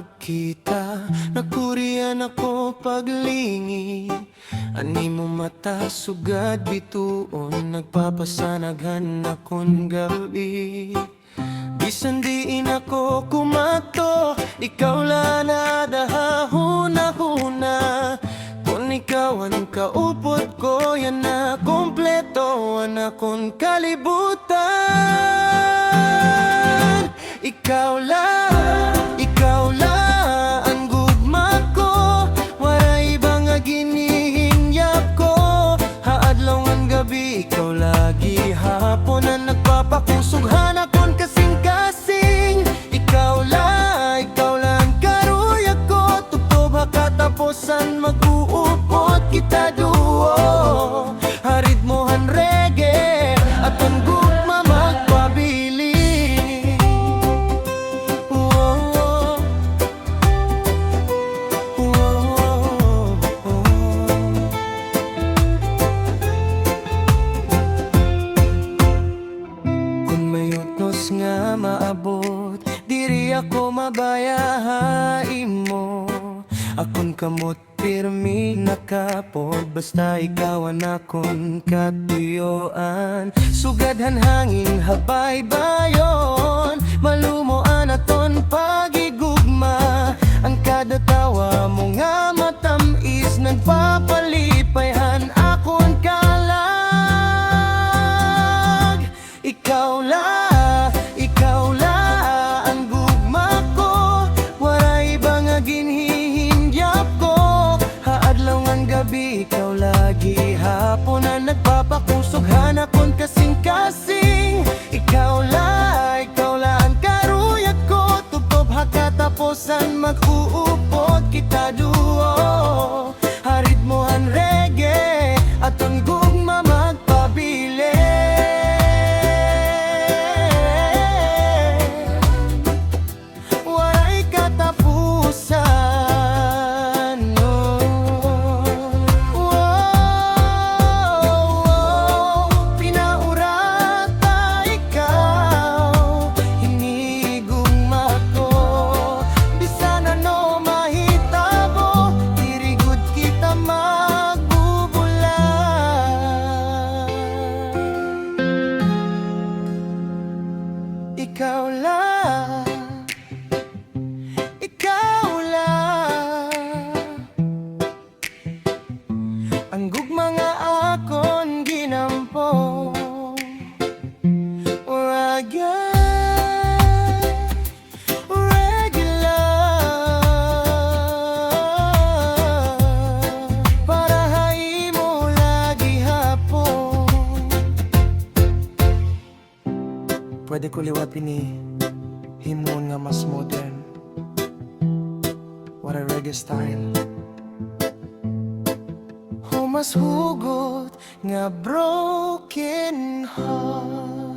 pagkita, nakurian ako paglingi. Ani mo mata sugad bituon, nagpapasanaghan akong gabi. Bisan diin ako kumato, ikaw lang nadahahuna-huna. Kung ikaw ang kaupod ko, yan na kompleto ang akong kalibutan. Ikaw lang ang gugma ko, waray bang ginihinyap ko. Haadlaw ang gabi, ikaw lagi hapon ang nagpapakusughan akong kasing-kasing. Ikaw lang karuya ko, tutob katapusan mag-uupot kita duo. Harid mo han reggae at ang gugma magpabili. Kung may utnos nga maabot, diri ako mabayahain mo. Akon kamot pirmi nakapod, basta ikaw ang akong katuyuan. Sugadhan hanging habay bayon, malumuan aton pagigugma. Ang kada tawa mo nga matamis, nagpapalipayhan akon kalag. Ikaw la ang gugma ko, waray bang ginhihindyap ko. Haadlaw ang gabi, ikaw lagi hapon ang nagpapakusughan akong kasing-kasing. Ikaw la ang karuya ko, tutob hakatapusan mag-uupot kita duo. Harid mo ang reggae at ang gugma magpabili. Waray katapusan, pinaurata ikaw, hinigugma ko. Bisan ano mahitabo, dirigod kita magbubulan. Ikaw lang ang gugma nga akon ginampo. Para haimo lagi hapon. Pwede ko liwapin ni himon nga mas modern. What a reggae style. Mas hugot nga broken heart.